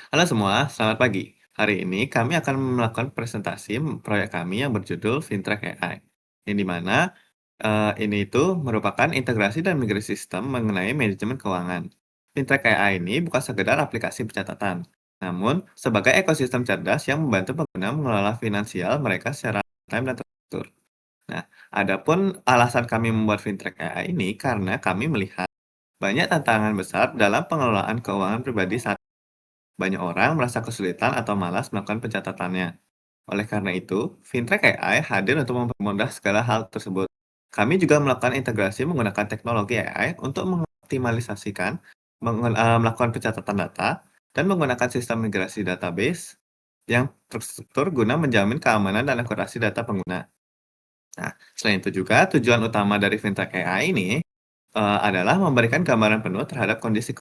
Halo semua, selamat pagi. Hari ini kami akan melakukan presentasi proyek kami yang berjudul Fintrack AI. Yang di mana ini itu merupakan integrasi dan migrasi sistem mengenai manajemen keuangan. Fintrack AI ini bukan sekedar aplikasi pencatatan, namun sebagai ekosistem cerdas yang membantu pengguna mengelola finansial mereka secara time dan teratur. Nah, adapun alasan kami membuat Fintrack AI ini karena kami melihat banyak tantangan besar dalam pengelolaan keuangan pribadi saat banyak orang merasa kesulitan atau malas melakukan pencatatannya. Oleh karena itu, Fintrack AI hadir untuk mempermudah segala hal tersebut. Kami juga melakukan integrasi menggunakan teknologi AI untuk mengoptimalisasikan, melakukan pencatatan data, dan menggunakan sistem migrasi database yang terstruktur guna menjamin keamanan dan akurasi data pengguna. Nah, selain itu juga tujuan utama dari Fintrack AI ini adalah memberikan gambaran penuh terhadap kondisi.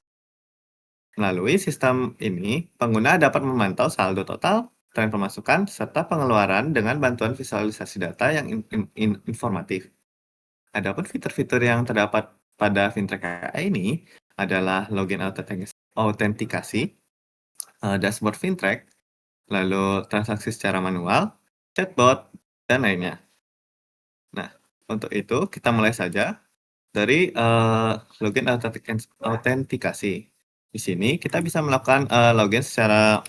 Melalui sistem ini, pengguna dapat memantau saldo total, tren pemasukan, serta pengeluaran dengan bantuan visualisasi data yang informatif. Adapun fitur-fitur yang terdapat pada Fintrack AI ini adalah login autentikasi, dashboard Fintrack, lalu transaksi secara manual, chatbot, dan lainnya. Nah, untuk itu kita mulai saja dari login autentikasi. Di sini kita bisa melakukan login secara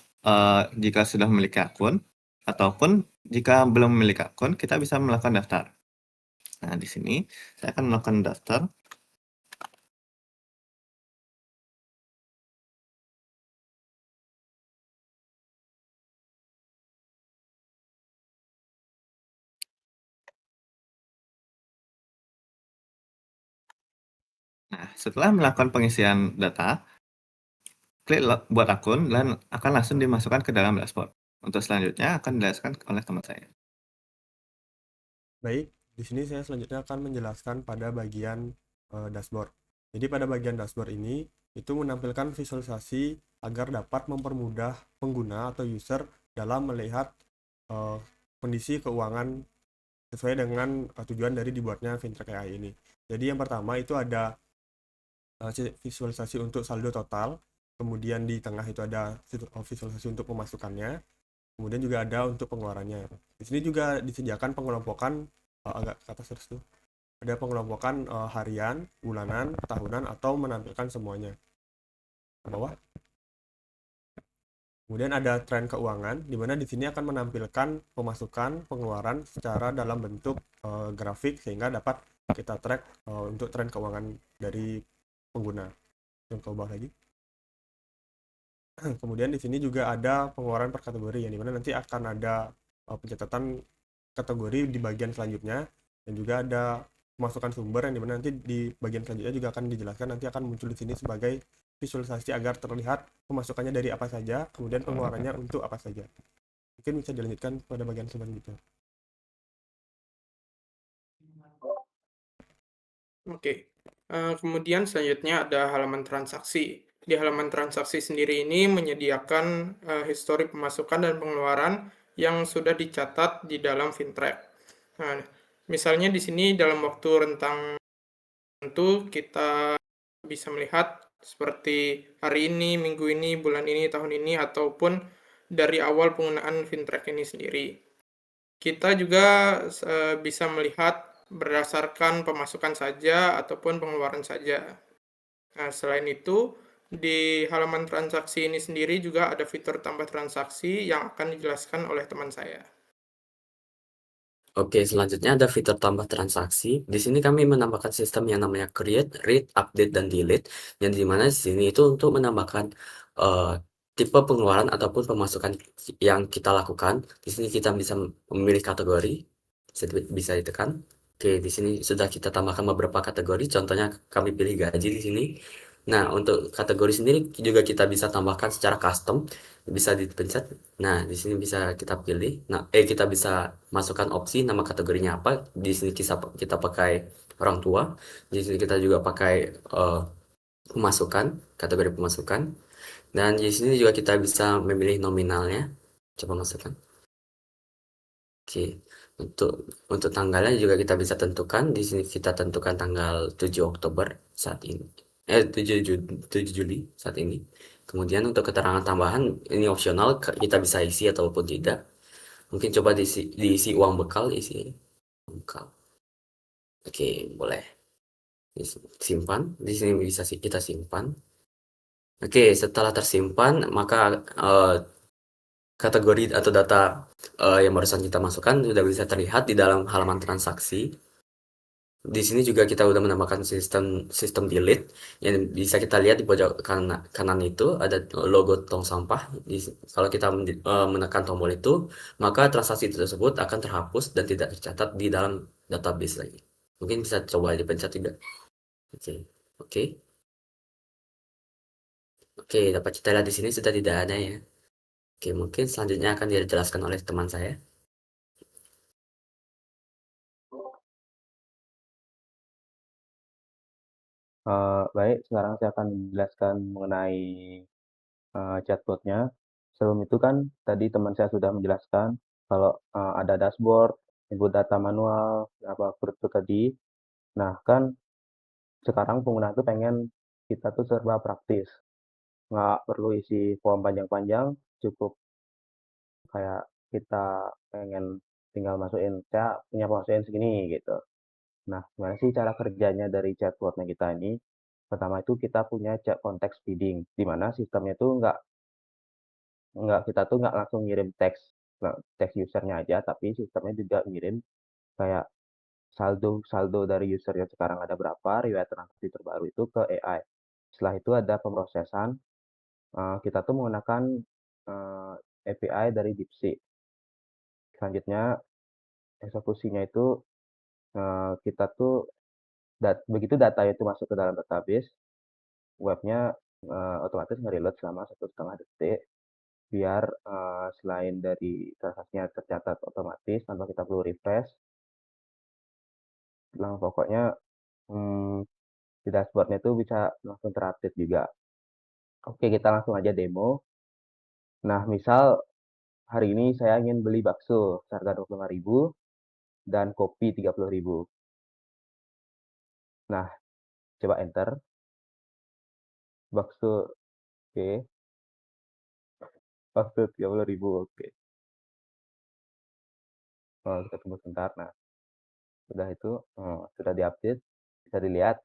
jika sudah memiliki akun ataupun jika belum memiliki akun, kita bisa melakukan daftar. Nah, di sini saya akan melakukan daftar. Nah, setelah melakukan pengisian data, klik buat akun dan akan langsung dimasukkan ke dalam dashboard. Untuk selanjutnya akan dijelaskan oleh teman saya. Baik, di sini saya selanjutnya akan menjelaskan pada bagian dashboard. Jadi pada bagian dashboard ini itu menampilkan visualisasi agar dapat mempermudah pengguna atau user dalam melihat eh, kondisi keuangan sesuai dengan tujuan dari dibuatnya Fintrack AI ini. Jadi yang pertama itu ada visualisasi untuk saldo total, kemudian di tengah itu ada visualisasi untuk pemasukannya, kemudian juga ada untuk pengeluarannya. Di sini juga disediakan pengelompokan agak ke atas terus tuh. Ada pengelompokan harian, bulanan, tahunan atau menampilkan semuanya. Ke bawah. Kemudian ada tren keuangan di mana di sini akan menampilkan pemasukan, pengeluaran secara dalam bentuk grafik sehingga dapat kita track untuk tren keuangan dari pengguna. Yang ke bawah lagi. Kemudian di sini juga ada pengeluaran per kategori yang dimana nanti akan ada pencatatan kategori di bagian selanjutnya dan juga ada pemasukan sumber yang dimana nanti di bagian selanjutnya juga akan dijelaskan nanti akan muncul di sini sebagai visualisasi agar terlihat pemasukannya dari apa saja kemudian pengeluarannya untuk apa saja. Mungkin bisa dilanjutkan pada bagian selanjutnya. Oke, kemudian selanjutnya ada halaman transaksi. Di halaman transaksi sendiri ini menyediakan histori pemasukan dan pengeluaran yang sudah dicatat di dalam Fintrack. Nah, misalnya di sini dalam waktu rentang tertentu kita bisa melihat seperti hari ini, minggu ini, bulan ini, tahun ini, ataupun dari awal penggunaan Fintrack ini sendiri. Kita juga bisa melihat berdasarkan pemasukan saja ataupun pengeluaran saja. Nah, selain itu, di halaman transaksi ini sendiri juga ada fitur tambah transaksi yang akan dijelaskan oleh teman saya. Oke, selanjutnya ada fitur tambah transaksi. Di sini kami menambahkan sistem yang namanya create, read, update, dan delete. Yang dimana di sini itu untuk menambahkan eh, tipe pengeluaran ataupun pemasukan yang kita lakukan. Di sini kita bisa memilih kategori, bisa ditekan. Oke, di sini sudah kita tambahkan beberapa kategori. Contohnya kami pilih gaji di sini. Nah, untuk kategori sendiri juga kita bisa tambahkan secara custom, bisa dipencet. Nah, di sini bisa kita pilih. Nah, kita bisa masukkan opsi nama kategorinya apa. Di sini kita pakai orang tua. Di sini kita juga pakai eh, pemasukan, kategori pemasukan. Dan di sini juga kita bisa memilih nominalnya. Coba masukkan. Oke, untuk tanggalnya juga kita bisa tentukan. Di sini kita tentukan tanggal 7 Oktober saat ini. 7 Juli saat ini. Kemudian untuk keterangan tambahan ini opsional, kita bisa isi ataupun tidak. Mungkin coba diisi uang bekal, isi uang bekal. Oke, boleh. Simpan. Di sini bisa kita simpan. Oke, setelah tersimpan, maka kategori atau data yang barusan kita masukkan sudah bisa terlihat di dalam halaman transaksi. Di sini juga kita udah menambahkan sistem delete yang bisa kita lihat di pojok kanan itu ada logo tong sampah. Kalau kita menekan tombol itu, maka transaksi tersebut akan terhapus dan tidak tercatat di dalam database lagi. Mungkin bisa coba dipencet juga. Oke, oke, oke. Dapat kita lihat di sini sudah tidak ada ya. Oke, mungkin selanjutnya akan dijelaskan oleh teman saya. Baik, sekarang saya akan menjelaskan mengenai chatbot-nya. Sebelum itu kan tadi teman saya sudah menjelaskan kalau ada dashboard, input data manual, apa itu tadi. Nah, kan sekarang pengguna tuh pengen kita tuh serba praktis, nggak perlu isi form panjang-panjang, cukup kayak kita pengen tinggal masukin, saya punya masukin segini gitu. Nah, gimana sih cara kerjanya dari chatbot-nya kita ini? Pertama itu kita punya chat context feeding, di mana sistemnya itu kita tuh nggak langsung ngirim teks, teks usernya aja, tapi sistemnya juga ngirim kayak saldo dari user yang sekarang ada berapa, riwayat transaksi terbaru itu ke AI. Setelah itu ada pemrosesan, kita tuh menggunakan API dari DeepSeek. Selanjutnya eksekusinya itu kita tuh begitu data itu masuk ke dalam database, webnya otomatis nge-reload selama 1,5 detik biar selain dari transaksinya tercatat otomatis tanpa kita perlu refresh. Nah, pokoknya di dashboardnya itu bisa langsung terupdate juga. Oke, kita langsung aja demo. Nah, misal hari ini saya ingin beli bakso seharga 25.000 dan kopi 30.000. Nah, coba enter. Bakso, oke. Bakso 30.000, oke. Oh, kita tunggu sebentar. Nah, sudah itu, sudah diupdate. Bisa dilihat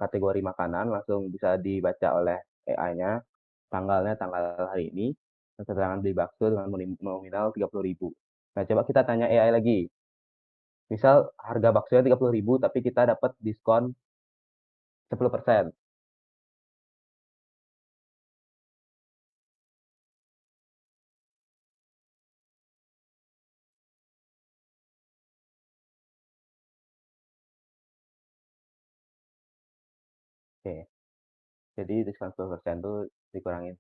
kategori makanan langsung bisa dibaca oleh AI-nya. Tanggalnya tanggal hari ini. Keterangan beli bakso dengan nominal 30.000. Nah, coba kita tanya AI lagi. Misal harga baksonya 30.000 tapi kita dapat diskon 10%. Oke. Jadi diskon 10% itu dikurangin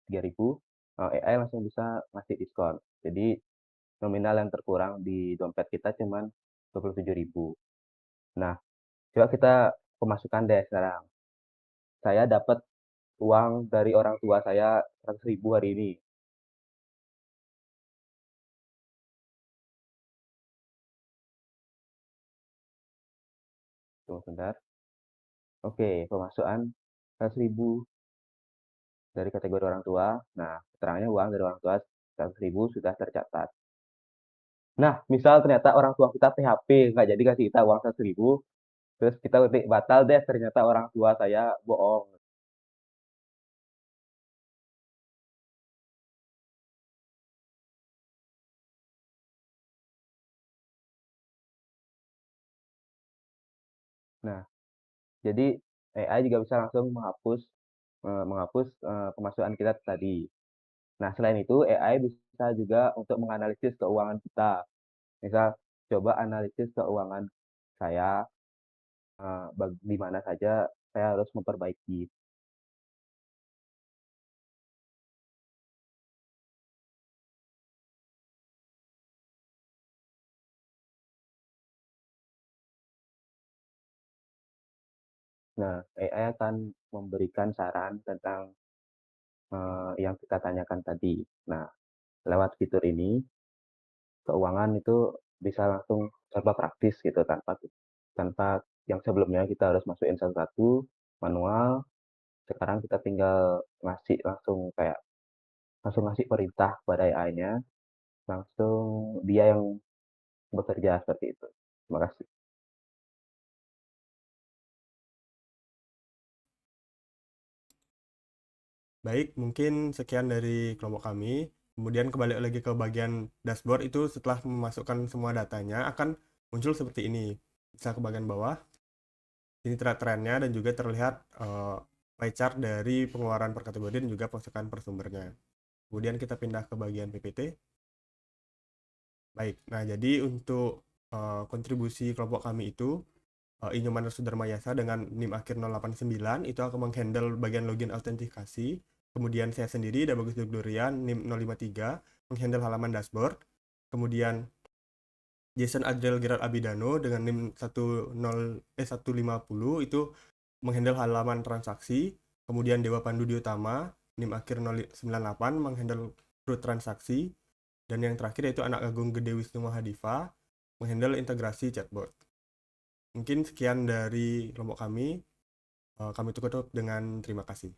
3.000, AI langsung bisa ngasih diskon. Jadi nominal yang terkurang di dompet kita cuman 27.000. Nah, coba kita pemasukan deh sekarang. Saya dapat uang dari orang tua saya 100.000 hari ini. Tunggu sebentar. Oke, pemasukan 100.000 dari kategori orang tua. Nah, keterangannya uang dari orang tua 100.000 sudah tercatat. Nah, misal ternyata orang tua kita PHP, nggak jadi kasih kita uang 100.000, terus kita ketik batal deh, ternyata orang tua saya bohong. Nah, jadi AI juga bisa langsung menghapus pemasukan kita tadi. Nah, selain itu AI bisa juga untuk menganalisis keuangan kita. Misal, coba analisis keuangan saya, di mana saja saya harus memperbaiki. Nah, AI akan memberikan saran tentang yang kita tanyakan tadi. Nah, lewat fitur ini, keuangan itu bisa langsung serba praktis gitu tanpa tanpa yang sebelumnya kita harus masukin satu-satu manual. Sekarang kita tinggal langsung ngasih perintah kepada AI-nya, langsung dia yang bekerja seperti itu. Terima kasih. Baik, mungkin sekian dari kelompok kami. Kemudian kembali lagi ke bagian dashboard itu setelah memasukkan semua datanya akan muncul seperti ini. Bisa ke bagian bawah, ini trennya dan juga terlihat pie chart dari pengeluaran per kategori dan juga pemasukan per sumbernya. Kemudian kita pindah ke bagian PPT. Baik, nah jadi untuk kontribusi kelompok kami itu Inyoman Sudarmayasa dengan NIM akhir 089 itu akan menghandle bagian login autentikasi. Kemudian saya sendiri, Dabagus Durian, NIM 053, menghandle halaman dashboard. Kemudian Jason Adriel Gerard Abidano dengan NIM 150 itu menghandle halaman transaksi. Kemudian Dewa Pandu Diutama, NIM akhir 098, menghandle root transaksi. Dan yang terakhir yaitu Anak Agung Gede Wisnu Mahadiva, menghandle integrasi chatbot. Mungkin sekian dari kelompok kami. Kami tutup dengan terima kasih.